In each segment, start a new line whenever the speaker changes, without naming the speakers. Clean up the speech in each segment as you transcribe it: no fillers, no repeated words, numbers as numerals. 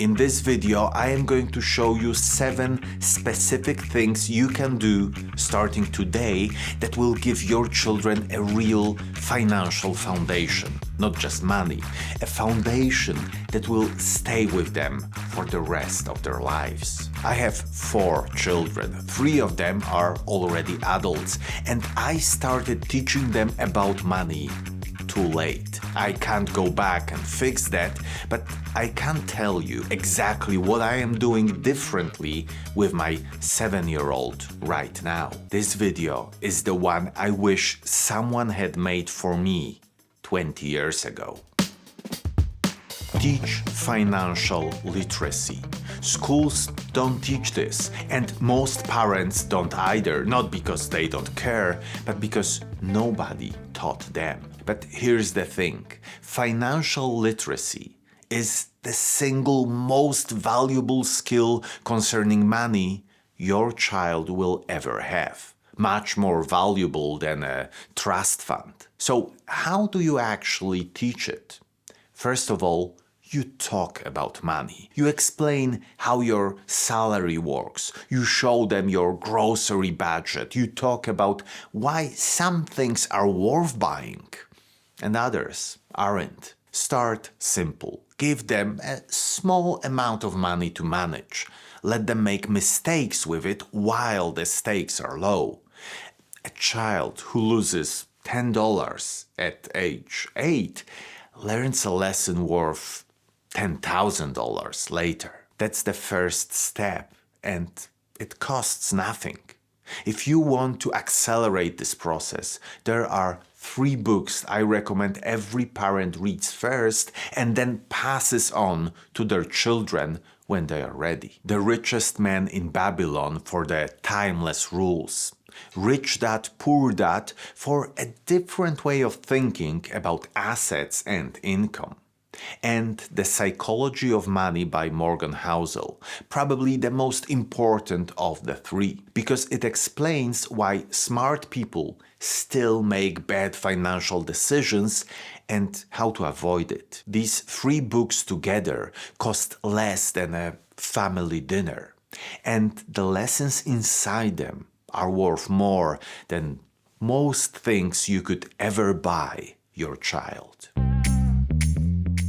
In this video, I am going to show you 7 specific things you can do starting today that will give your children a real financial foundation. Not just money, a foundation that will stay with them for the rest of their lives. I have 4 children. 3 of them are already adults, and I started teaching them about money too late. I can't go back and fix that, but I can tell you exactly what I am doing differently with my 7-year-old right now. This video is the one I wish someone had made for me 20 years ago. Teach financial literacy. Schools don't teach this, and most parents don't either, not because they don't care, but because nobody taught them. But here's the thing, financial literacy is the single most valuable skill concerning money your child will ever have. Much more valuable than a trust fund. So how do you actually teach it? First of all, you talk about money. You explain how your salary works. You show them your grocery budget. You talk about why some things are worth buying and others aren't. Start simple. Give them a small amount of money to manage. Let them make mistakes with it while the stakes are low. A child who loses $10 at age 8 learns a lesson worth $10,000 later. That's the first step, and it costs nothing. If you want to accelerate this process, there are 3 books I recommend every parent reads first and then passes on to their children when they are ready. The Richest Man in Babylon for the timeless rules. Rich Dad, Poor Dad for a different way of thinking about assets and income. And The Psychology of Money by Morgan Housel, probably the most important of the 3, because it explains why smart people still make bad financial decisions and how to avoid it. These 3 books together cost less than a family dinner, and the lessons inside them are worth more than most things you could ever buy your child.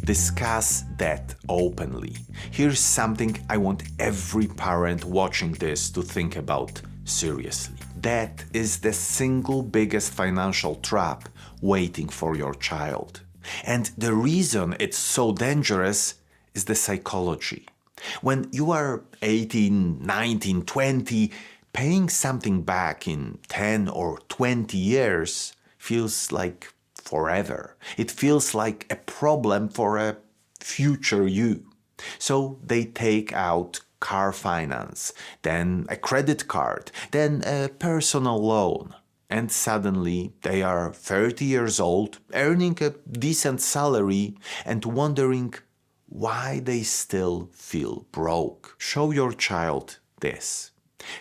Discuss debt openly. Here's something I want every parent watching this to think about seriously. Debt is the single biggest financial trap waiting for your child. And the reason it's so dangerous is the psychology. When you are 18, 19, 20, paying something back in 10 or 20 years feels like forever. It feels like a problem for a future you. So they take out car finance, then a credit card, then a personal loan. And suddenly they are 30 years old, earning a decent salary and wondering why they still feel broke. Show your child this.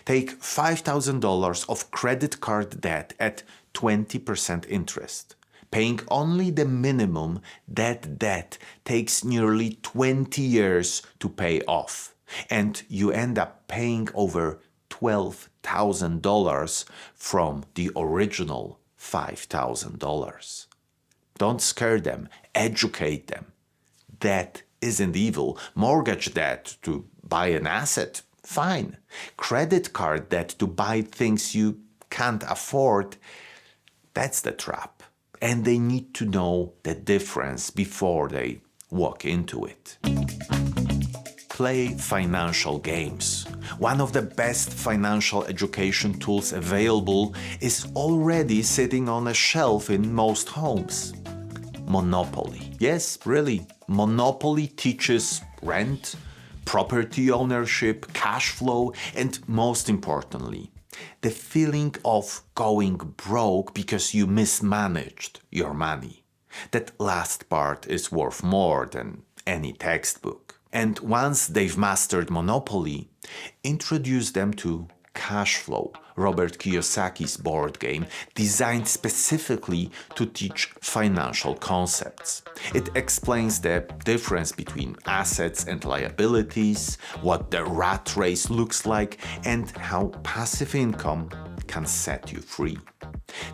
Take $5,000 of credit card debt at 20% interest. Paying only the minimum, that debt takes nearly 20 years to pay off. And you end up paying over $12,000 from the original $5,000. Don't scare them, educate them. Debt isn't evil. Mortgage debt to buy an asset, fine. Credit card debt to buy things you can't afford, that's the trap. And they need to know the difference before they walk into it. Play financial games. One of the best financial education tools available is already sitting on a shelf in most homes. Monopoly. Yes, really. Monopoly teaches rent, property ownership, cash flow, and most importantly, the feeling of going broke because you mismanaged your money. That last part is worth more than any textbook. And once they've mastered Monopoly, introduce them to Cash Flow, Robert Kiyosaki's board game, designed specifically to teach financial concepts. It explains the difference between assets and liabilities, what the rat race looks like, and how passive income can set you free.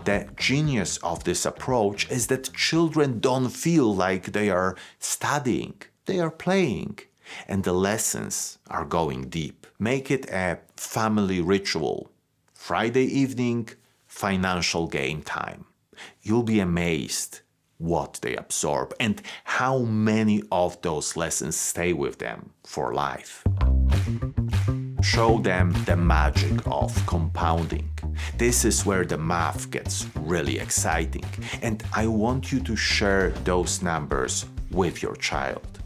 The genius of this approach is that children don't feel like they are studying, they are playing, and the lessons are going deep. Make it a family ritual. Friday evening, financial game time. You'll be amazed what they absorb and how many of those lessons stay with them for life. Show them the magic of compounding. This is where the math gets really exciting, and I want you to share those numbers with your child.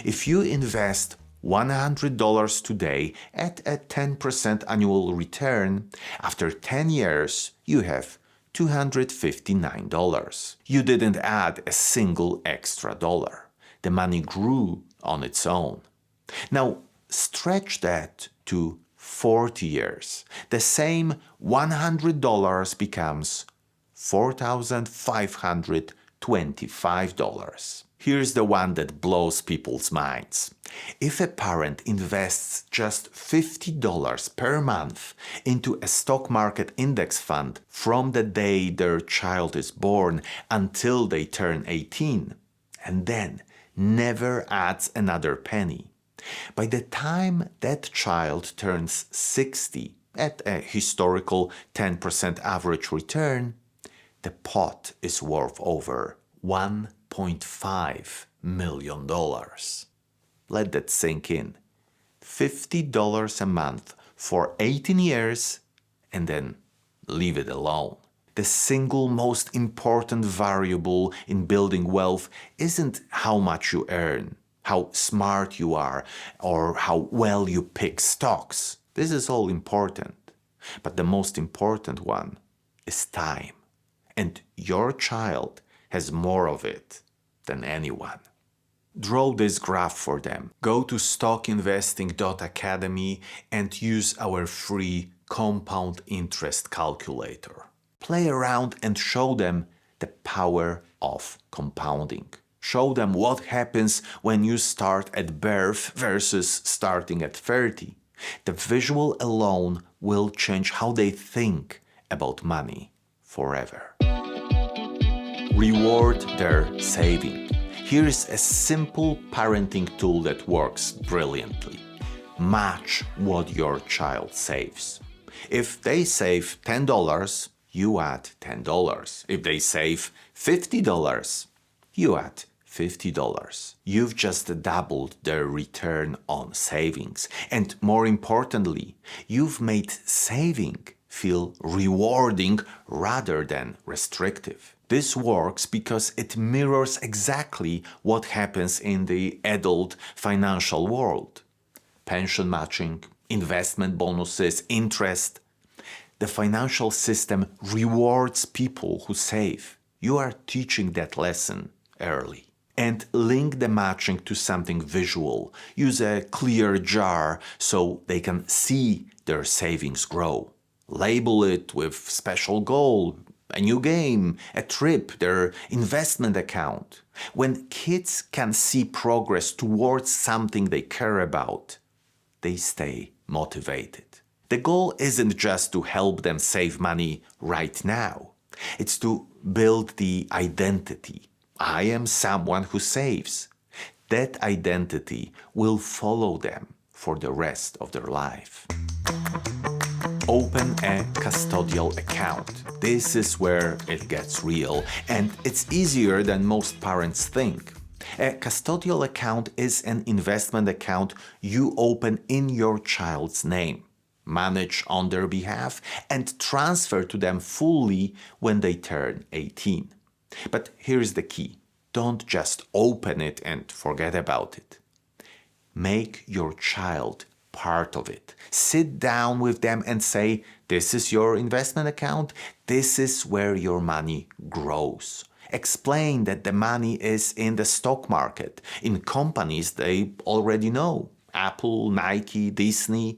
If you invest $100 today at a 10% annual return, after 10 years, you have $259. You didn't add a single extra dollar. The money grew on its own. Now, stretch that to 40 years. The same $100 becomes $4,525. Here's the one that blows people's minds. If a parent invests just $50 per month into a stock market index fund from the day their child is born until they turn 18, and then never adds another penny, by the time that child turns 60 at a historical 10% average return, the pot is worth over $1.5 million. Let that sink in. $50 a month for 18 years and then leave it alone. The single most important variable in building wealth isn't how much you earn, how smart you are, or how well you pick stocks. This is all important. But the most important one is time. And your child has more of it than anyone. Draw this graph for them. Go to stockinvesting.academy and use our free compound interest calculator. Play around and show them the power of compounding. Show them what happens when you start at birth versus starting at 30. The visual alone will change how they think about money forever. Reward their saving. Here's a simple parenting tool that works brilliantly. Match what your child saves. If they save $10, you add $10. If they save $50, you add $50. You've just doubled their return on savings. And more importantly, you've made saving feel rewarding rather than restrictive. This works because it mirrors exactly what happens in the adult financial world. Pension matching, investment bonuses, interest. The financial system rewards people who save. You are teaching that lesson early. And link the matching to something visual. Use a clear jar so they can see their savings grow. Label it with special goal, a new game, a trip, their investment account. When kids can see progress towards something they care about, they stay motivated. The goal isn't just to help them save money right now. It's to build the identity. I am someone who saves. That identity will follow them for the rest of their life. Open a custodial account. This is where it gets real, and it's easier than most parents think. A custodial account is an investment account you open in your child's name, manage on their behalf, and transfer to them fully when they turn 18. But here's the key. Don't just open it and forget about it. Make your child part of it. Sit down with them and say, this is your investment account. This is where your money grows. Explain that the money is in the stock market, in companies they already know. Apple, Nike, Disney.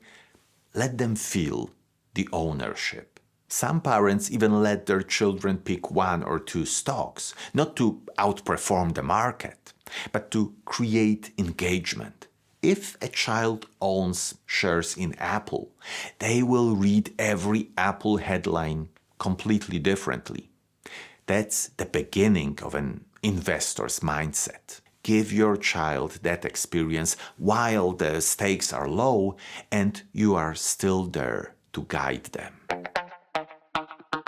Let them feel the ownership. Some parents even let their children pick one or two stocks, not to outperform the market, but to create engagement. If a child owns shares in Apple, they will read every Apple headline completely differently. That's the beginning of an investor's mindset. Give your child that experience while the stakes are low and you are still there to guide them.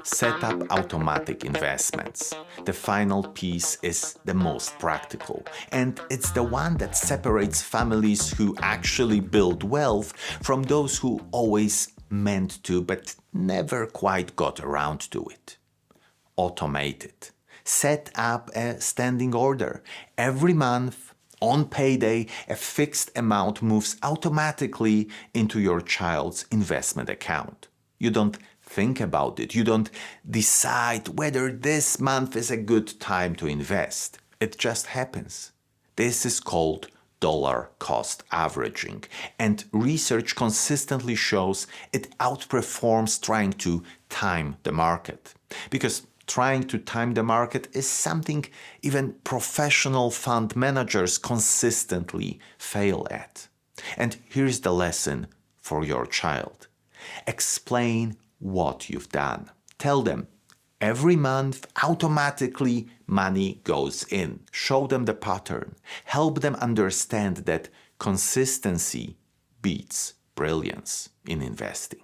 Set up automatic investments. The final piece is the most practical, and it's the one that separates families who actually build wealth from those who always meant to but never quite got around to it. Automate it. Set up a standing order. Every month, on payday, a fixed amount moves automatically into your child's investment account. You don't think about it. You don't decide whether this month is a good time to invest. It just happens. This is called dollar cost averaging, and research consistently shows it outperforms trying to time the market. Because trying to time the market is something even professional fund managers consistently fail at. And here's the lesson for your child. Explain what you've done. Tell them every month automatically money goes in. Show them the pattern. Help them understand that consistency beats brilliance in investing.